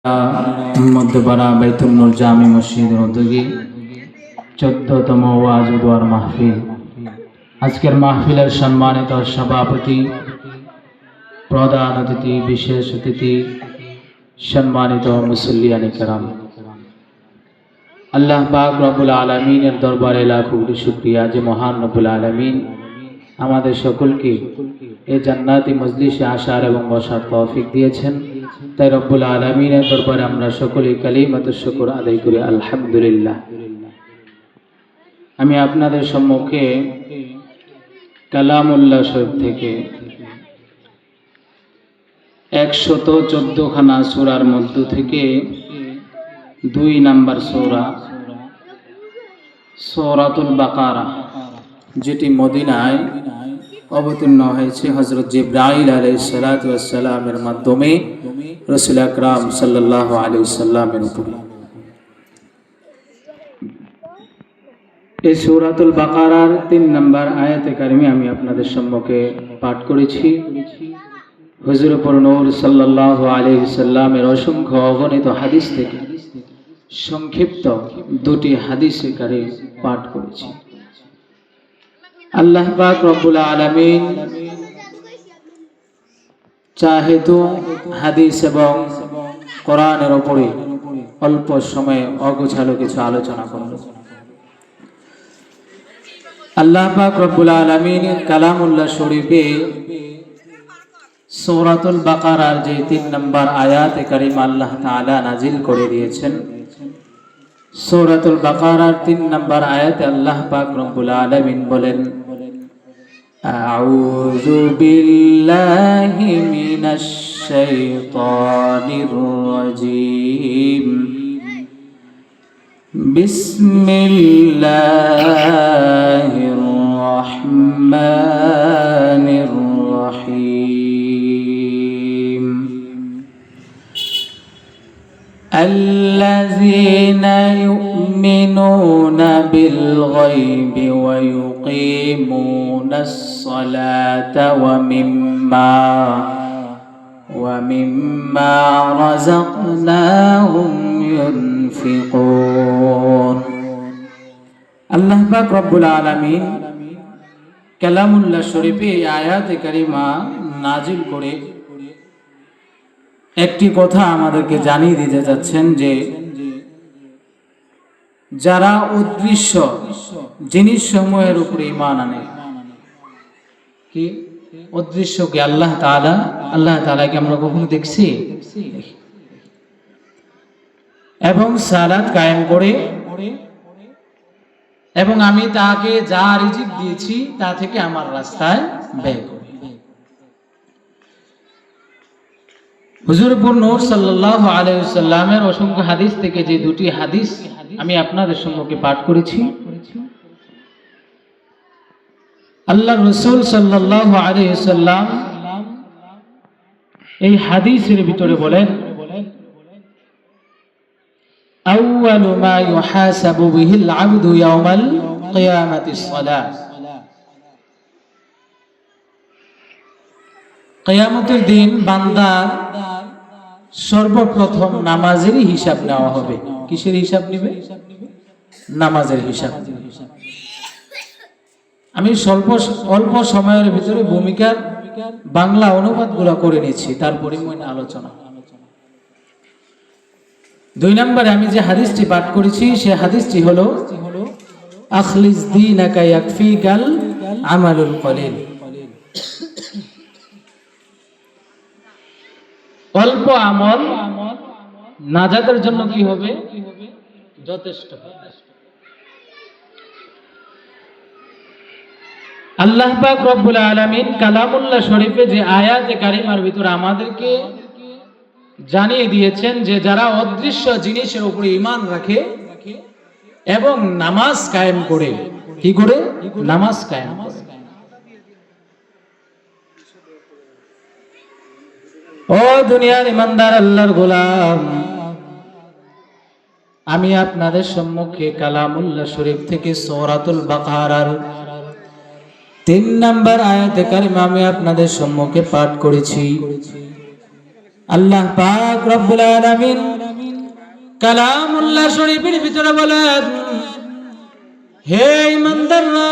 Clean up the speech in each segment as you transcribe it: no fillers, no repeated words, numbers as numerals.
মধ্যপাড়া বাইতুল নূর জামি মসজিদের উদ্যোগে 14তম ওয়াজ ও দোয়ার মাহফিল। আজকের মাহফিলের সম্মানিত সভাপতি, প্রধান অতিথি, বিশেষ অতিথি, সম্মানিত মুসল্লিয়ানে কেরাম, আল্লাহ পাক রব্বুল আলামিনের দরবারে লাখ কোটি শুকরিয়া যে মহান রব্বুল আলামিন আমাদের সকলকে এই জান্নাতি মজলিসে আসার এবং বসার তৌফিক দিয়েছেন। তাই রব্বুল আলামিনের দরবারে আমরা সকলেই কালিমাতুশ শুকর আদায় করি আলহামদুলিল্লাহ। আমি আপনাদের সম্মুখে কালামুল্লাহ শরীফ থেকে 114 খানা সূরার মধ্য থেকে 2 নম্বর সূরা সূরাতুল বাকারা, যেটি মদিনায় অবতীর্ণ হয়েছে হযরত জিবরাইল আলাইহিস সালাতু ওয়াস সালামের মাধ্যমে রাসূল আকরাম সাল্লাল্লাহু আলাইহি সাল্লামের উপরে। এই সূরাতুল বাকারার 3 নম্বর আয়াতে কারিমে আমি আপনাদের সম্মুখে পাঠ করেছি। হুজুর নূর সাল্লাল্লাহু আলাইহি সাল্লামের অসংখ্য অগণিত হাদিস থেকে সংক্ষিপ্ত 2টি হাদিসে কারিম পাঠ করেছি। আল্লাহ পাক রব্বুল আলামিন চাহে তো হাদিস এবং কোরআনের উপরে অল্প সময়ে অগোছালো কিছু আলোচনা করব। আল্লাহ পাক রব্বুল আলামিন কালামুল্লাহ শরীফে সূরাতুল বাকারার যে 3 নম্বর আয়াতে কারিমা আল্লাহ তাআলা নাজিল করে দিয়েছেন, সূরাতুল বাকারার 3 নম্বর আয়াতে আল্লাহ পাক রব্বুল আলামিন বলেন, আউযু বিল্লাহি মিনাশ শাইতানির রাজীম, বিসমিল্লাহির রহমানির রহিম, الذين يؤمنون بالغيب ويقيمون الصلاة ومما رزقناهم ينفقون। আল্লাহ পাক রব্বুল আলামিন কালামুল্লাহ শরীফে আয়াতে কারিমা নাজিল করে একটি কথা আমাদেরকে জানিয়ে দিতে যাচ্ছেন যে যারা অদৃশ্য জিনিস সমূহের উপরে ঈমান আনে, কি অদৃশ্যকে আল্লাহ তাআলাকে আমরা কখনো দেখছি, এবং সালাত কায়েম করে, এবং আমি তাকে যা রিজিক দিয়েছি তা থেকে আমার রাস্তায় ব্যয় করি। হুজুর নূর সাল্লাল্লাহু আলাইহি ওয়াসাল্লামের অসংখ্য হাদিস থেকে যে 2টি হাদিস আমি আপনাদের সম্মুখে পাঠ করেছি, আল্লাহর রাসূল সাল্লাল্লাহু আলাইহি ওয়াসাল্লাম এই হাদিসের ভিতরে বলেন, আউয়ালু মা ইউহাসাবু বিহিল আবদু ইয়াউমাল কিয়ামাতিস সালাহ, কিয়ামতের দিন বান্দার সর্বপ্রথম নামাজেরই হিসাব নেওয়া হবে। কিসের হিসাব নেবে? নামাজের হিসাব। আমি অল্প সময়ের ভিতরে ভূমিকার বাংলা অনুবাদগুলো করে নিচ্ছি, তার পরিময় আলোচনা। 2 নম্বরে আমি যে হাদিসটি পাঠ করেছি সে হাদিসটি হলো, আখলিস দীনাকা ইয়াকফিকাল আমালুল কলিল, অল্প আমল নাজাতের জন্য কি হবে? যথেষ্ট। আল্লাহ পাক রব্বুল আলামিন কালামুল্লাহ শরীফে যে আয়াতে কারিমার ভিতরে আমাদেরকে জানিয়ে দিয়েছেন যে যারা অদৃশ্য জিনিসের উপরে ঈমান রাখে এবং নামাজ কায়েম করে, কি করে? নামাজ কায়েম করে। ও দুনিয়ার ইমানদার আল্লাহর গোলাম, আমি আপনাদের সম্মুখে কালামুল্লাহ শরীফ থেকে সূরাতুল বাকারার 3 নম্বর আয়াতে কারিমা আমি আপনাদের সম্মুখে পাঠ করেছি। আল্লাহ পাক রব্বুল আলামিন কালামুল্লাহ শরীফের ভিতরে বলেন, হে ঈমানদাররা,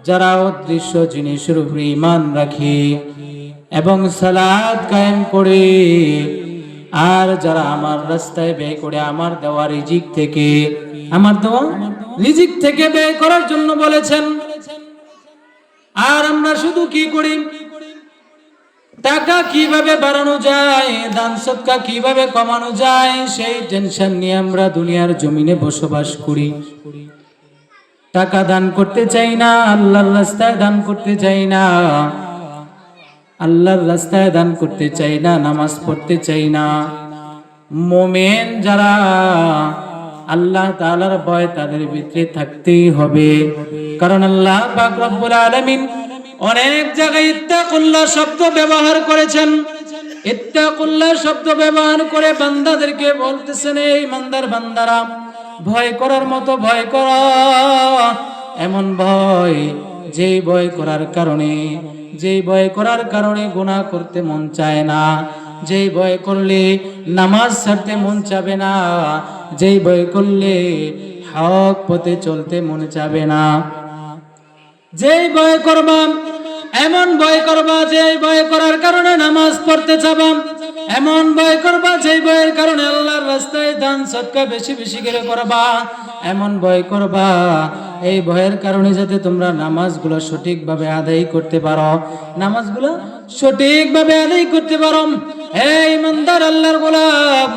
যারা অদৃশ্য জিনিসের উপরে ঈমান রাখে এবং সালাত কায়েম করে, আর যারা আমার রাস্তায় ব্যয় করে আমার দেওয়া রিজিক থেকে, আমার দেওয়া রিজিক থেকে ব্যয় করার জন্য বলেছেন। আর আমরা শুধু কি করি? টাকা কিভাবে বাড়ানো যায়, দান সদকা কিভাবে কমানো যায়, সেই টেনশন নিয়ে আমরা দুনিয়ার জমিনে বসবাস করি। টাকা দান করতে চাই না, আল্লাহর রাস্তায় দান করতে চাই না, আল্লাহর রাস্তায় দান করতে চাই না, নামাজ পড়তে চাই না। মুমিন যারা, আল্লাহ তাআলার ভয় তাদের ভিতরে থাকতেই হবে। কারণ আল্লাহ পাক রব্বুল আলামিন অনেক জায়গায় ইত্তাকুল্লাহ শব্দ ব্যবহার করেছেন। ইত্তাকুল্লাহ শব্দ ব্যবহার করে বান্দাদেরকে বলতেছেন, এই ইমানদার বান্দারা, ভয় করার মতো ভয় করো। এমন ভয়, যেই ভয় করার কারণে গুনাহ করতে মন চায় না, যেই ভয় করলে নামাজ ছাড়তে মন চাবে না, যেই ভয় করলে হক পথে চলতে মন চাবে না। যেই ভয় করবা, এমন ভয় করবা যেই ভয় করার কারণে নামাজ পড়তে চাবা, এমন ভয় করবা যেই ভয়ের কারণে আল্লাহর রাস্তায় দান সদকা বেশি বেশি করে করবা, এমন ভয় করবা এই ভয়ের কারণে যাতে তোমরা নামাজগুলো সঠিকভাবে আদায় করতে পারো, নামাজগুলো সঠিকভাবে আদায় করতে পারো। হে ইমানদার আল্লাহর গোলাম,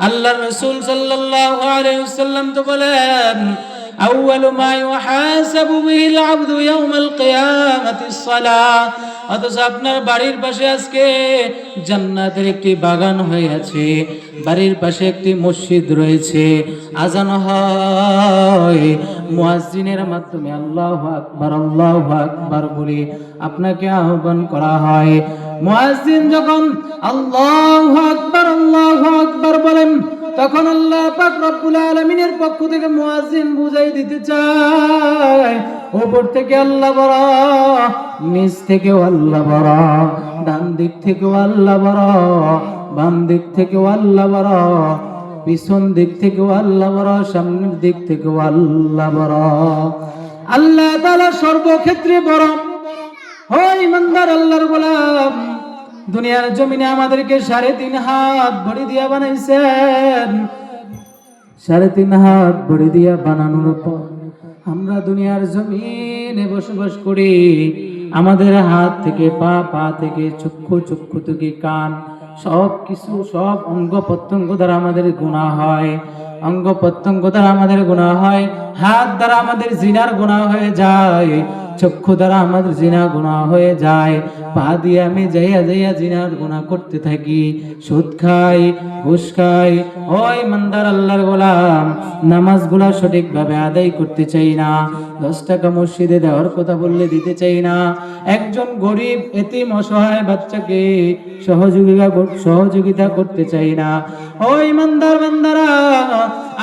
আল্লাহর রাসূল সাল্লাল্লাহু আলাইহি ওয়াসাল্লাম তো বলেন, আউয়ালু মা ইউহাসাবু বিহিল আবদু ইয়াউমাল কিয়ামাতিস সালাহ। অথচ আপনার বাড়ির পাশে আজকে জান্নাতের একটি বাগান হয়ে আছে, বাড়ির পাশে একটি মসজিদ রয়েছে, আজান হয়, মুয়াজ্জিনের মাধ্যমে আল্লাহু আকবার বলে আপনাকে আহ্বান করা হয়। মুয়াজ্জিন যখন আল্লাহু আকবার বলেন, তখন আল্লাহ পাক রব্বুল আলামিনের পক্ষ থেকে মুয়াজ্জিন বুঝাই দিতে চায়, উপর থেকে আল্লাহ বড়, নিচ থেকেও আল্লাহ বড়, ডান দিক থেকেও আল্লাহ বড়, বাম দিক থেকেও আল্লাহ বড়, পিছন দিক থেকেও আল্লাহ বড়, সামনের দিক থেকেও আল্লাহ বড়। আল্লাহ তাআলা সর্বক্ষেত্রে বড়। ও ইমানদার আল্লাহর গোলাম, দুনিয়ার জমিনে আমাদেরকে 3.5 হাত বড়ি দিয়া বানাইছেন। 3.5 হাত বড়ি দিয়া বানানোর পর আমরা দুনিয়ার জমিনে বসবাস করি। আমাদের হাত থেকে পা, পা থেকে চক্ষু থেকে কান, সব কিছু, সব অঙ্গ প্রত্যঙ্গ দ্বারা আমাদের গুনাহ হয়, অঙ্গ প্রত্যঙ্গ দ্বারা আমাদের গুনাহ হয়। হাত দ্বারা আমাদের জিনার গুনাহ হয়ে যায়, চক্ষু দ্বারা আমাদের জিনা গুনাহ হয়ে যায়, পা দিয়ে আমি যাইয়া জিনার গুনাহ করতে থাকি, সুদ খাই, ঘুষ খাই। ওই ইমানদার আল্লাহর গোলাম, নামাজগুলা সঠিকভাবে আদায় করতে চাই না, 10 টাকা মসজিদে দেওয়ার কথা বললে দিতে চাই না, একজন গরিব এতিম অসহায় বাচ্চাকে সহযোগিতা করতে চাই না। ওই ইমানদার বান্দারা,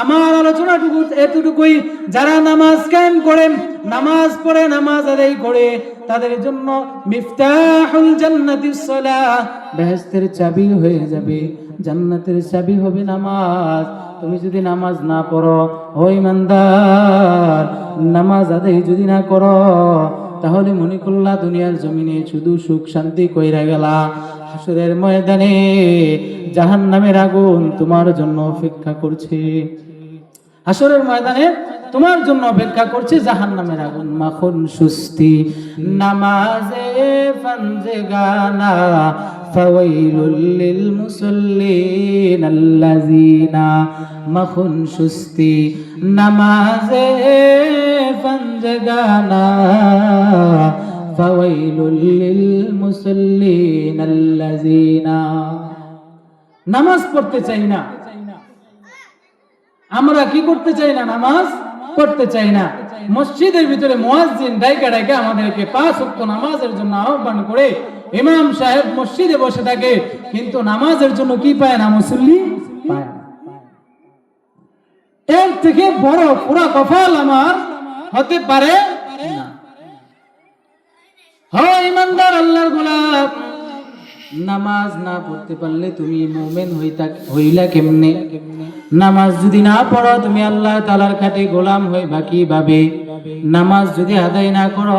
আমার আলোচনাটুকু এতটুকুই। যারা নামাজ কায়েম করে, নামাজ পড়ে, নামাজ আদায় করে, তাদের জন্য মিফতাহুল জান্নাতিস সালাহ, বেহেশতের চাবি হয়ে যাবে, জান্নাতের চাবি হবে নামাজ। তুমি যদি নামাজ না পড়ো, ও ইমানদার, নামাজ আদায় যদি না করো, তাহলে মনে করলা দুনিয়ার জমিনে শুধু সুখ শান্তি কইরা গেলা, হাসরের ময়দানে জাহান্নামের আগুন তোমার জন্য অপেক্ষা করছে। হাসরের ময়দানে তোমার জন্য অপেক্ষা করছে জাহান্নামের আগুন। মাখন সুস্তি নামাজে ফানজেগানা ফাওয়াইলুল লিল মুসাল্লিন আল্লাযিনা, মাখন সুস্তি নামাজে ফানজেগানা ফাওয়াইলুল লিল মুসাল্লিন আল্লাযিনা। নামাজ পড়তে চাই না আমরা, কি করতে চাই না? নামাজ পড়তে চাই না। মসজিদের ভিতরে মুয়াজ্জিন ডাইকা আমাদেরকে 5 ওয়াক্ত নামাজের জন্য আহ্বান করে, ইমাম সাহেব মসজিদে বসে থাকে, কিন্তু নামাজের জন্য কি পায় না? মুসল্লি পায় না। এর থেকে বড় পুরা কফল আমার হতে পারে না। হয় ইমানদার আল্লাহর গোলাম, নামাজ না পড়তে পারলে তুমি মুমিন হইলা কেমনে? নামাজ যদি না পড়ো তুমি আল্লাহ তাআলার খাটে গোলাম হইবা কিভাবে? নামাজ যদি আদায় না করো